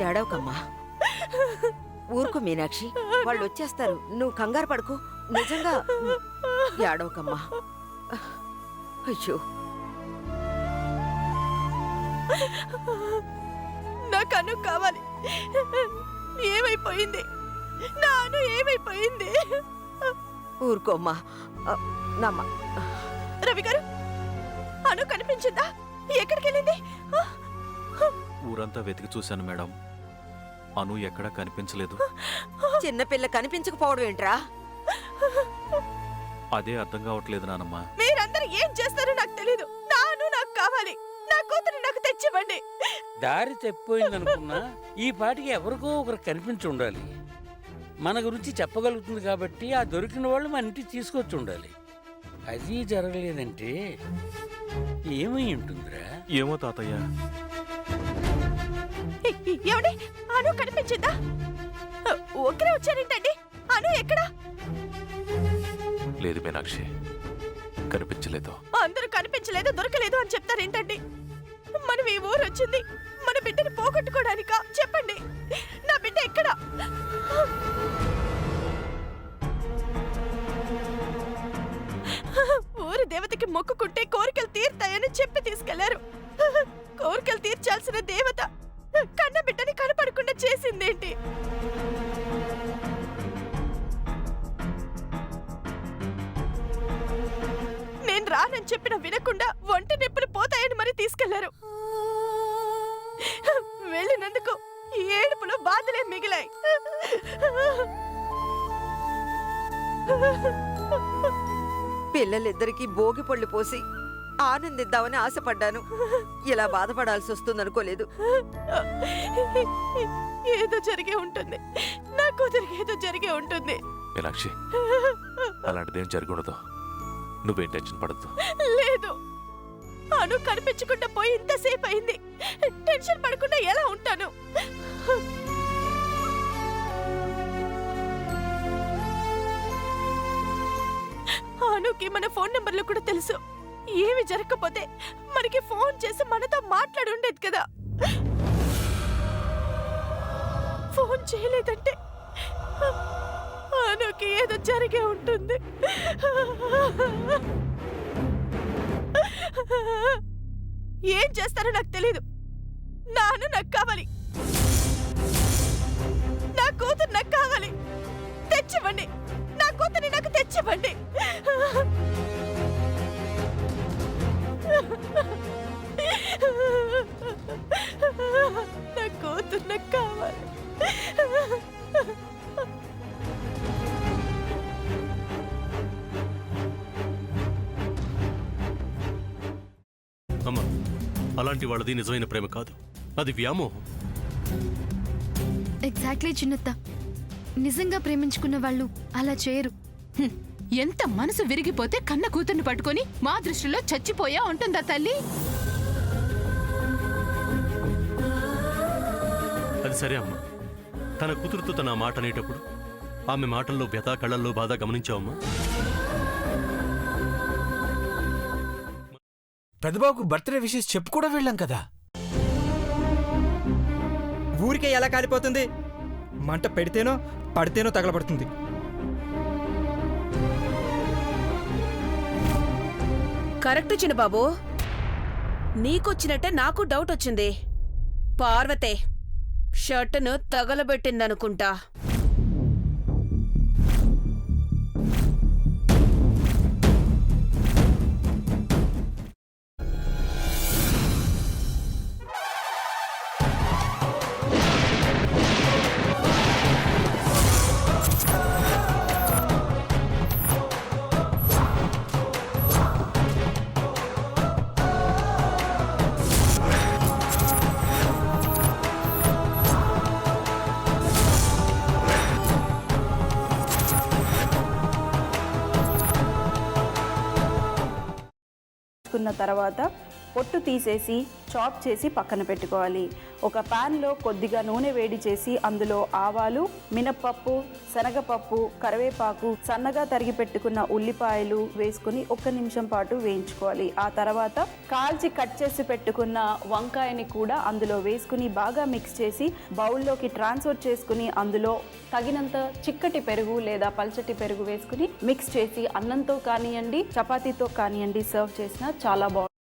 ఏడవకమ్మా, ఊరుకో మీనాక్షి, వాళ్ళు వచ్చేస్తారు. నువ్వు కంగారు పడుకో. నిజంగా ఏడవకమ్మా. అయ్యో, నాకు అను కావాలి. ఏమైపోయింది? నా అను ఏమైపోయింది? ఊరుకోమ్మా. నమ్మ రవి గారు, అను కనిపించిందా? ఎక్కడికి వెళ్ళింది? ఊరంతా వెతికి చూశాను మేడం, అను ఎక్కడా కనిపించలేదు. చిన్నపిల్ల కనిపించకపోవడం ఏంట్రా? అదే అర్థం కావట్లేదు నానమ్మ. మీరందరూ ఏం చేస్తారో నాకు తెలీదు. నా అను నాకు కావాలి. నా కూతురు నాకు తెచ్చివ్వండి. దారి తప్పిపోయిందనుకున్నా ఈ పాటికి ఎవరికో ఒకరు కనిపించి ఉండాలి. మన గురించి చెప్పగలుగుతుంది కాబట్టి ఆ దొరికిన వాళ్ళు మన ఇంటికి తీసుకొచ్చి ఉండాలి. అది జరగలేదంటే ఏమై ఉంటుందిరా? ఏమో తాతయ్య. ఏమండి, అను కనిపించిందా? ఒక్కరే వచ్చారేంటండి? అను ఎక్కడా? లేదు మీనాక్షి, కనిపించలేదు. అందరూ కనిపించలేదు, దొరకలేదు అని చెప్తారేంటండి? మనం ఈ ఊరు వచ్చింది మన బిడ్డని పోగొట్టుకోవడానికా? చెప్పండి, నా బిడ్డ ఎక్కడా? ఊరి దేవతకి మొక్కుకుంటే కోరికలు తీర్తాయని చెప్పి తీసుకెళ్లారు. కోరికలు తీర్చాల్సిన దేవత కన్న బిడ్డని కనపడకుండా చేసిందేంటి? నేను రానని చెప్పిన వినకుండా ఒంటి నొప్పులు పోతాయని మరి తీసుకెళ్లారు. వెళ్ళినందుకు ఏడుపులు బాధలే మిగిలాయి. పిల్లలిద్దరికీ భోగి పళ్ళు పోసి ఆనందిద్దామని ఆశపడ్డాను. ఇలా బాధపడాల్సి వస్తుందనుకోలేదు. ఏదో జరిగే ఉంటుంది, నా కూతురికి ఏదో జరిగే ఉంటుంది. మీనాక్షి, అలాంటిదేం జరగకూడదు. నువ్వేం టెన్షన్ పడద్దు. లేదు, అను కనిపించకుండా పోయి ఇంతసేపు అయింది. టెన్షన్ పడకుండా ఎలా ఉంటాను? అనుకి మన ఫోన్ నెంబర్లు కూడా తెలుసు. ఏమి జరగకపోతే మనకి ఫోన్ చేసి మనతో మాట్లాడి ఉండేది కదా. ఫోన్ చేయలేదంటే అనుకి ఏదో జరిగే ఉంటుంది. ఏం చేస్తారో నాకు తెలీదు. నాను నాకు కావాలి. నా కూతురు నాకు కావాలి. తెచ్చివ్వండి. నా కూతురిని నాకు తెచ్చివ్వండి. నా కూతురు నాకు కావాలి. అమ్మా, అలాంటి వాళ్ళది నిజమైన ప్రేమ కాదు, అది వ్యామోహం. ఎగ్జాక్ట్లీ చిన్నత్త, నిజంగా ప్రేమించుకున్న వాళ్ళు అలా చేయరు. ఎంత మనసు విరిగిపోతే కన్న కూతుర్ని పట్టుకొని మా దృష్టిలో చచ్చిపోయా ఉంటుందా తల్లి? అది సరే అమ్మా, తన కూతురుతో తన మాట అనేటప్పుడు ఆమె మాటల్లో వ్యథ, కళ్ళల్లో బాధ గమనించావమ్మా? పెద్దబాబుకు బర్త్డే విషెస్ చెప్పు కూడా వెళ్ళాం కదా. ఊరికే ఎలా కాలిపోతుంది? మంట పెడితేనో పడితేనో తగలబడుతుంది. కరెక్ట్ చిన్నబాబు, నీకొచ్చినట్టే నాకు డౌట్ వచ్చింది. పార్వతే షర్టును తగలబెట్టిందనుకుంటా. తర్వాత పొట్టు తీసేసి చాప్ చేసి పక్కన పెట్టుకోవాలి. ఒక ప్యాన్లో కొద్దిగా నూనె వేడి చేసి అందులో ఆవాలు, మినప్పప్పు, శనగపప్పు, కరివేపాకు, సన్నగా తరిగి పెట్టుకున్న ఉల్లిపాయలు వేసుకుని 1 నిమిషం పాటు వేయించుకోవాలి. ఆ తర్వాత కాల్చి కట్ చేసి పెట్టుకున్న వంకాయని కూడా అందులో వేసుకుని బాగా మిక్స్ చేసి బౌల్లోకి ట్రాన్స్ఫర్ చేసుకుని అందులో తగినంత చిక్కటి పెరుగు లేదా పల్చటి పెరుగు వేసుకుని మిక్స్ చేసి అన్నంతో కానివ్వండి, చపాతీతో కానివ్వండి సర్వ్ చేసినా చాలా బాగుంటుంది.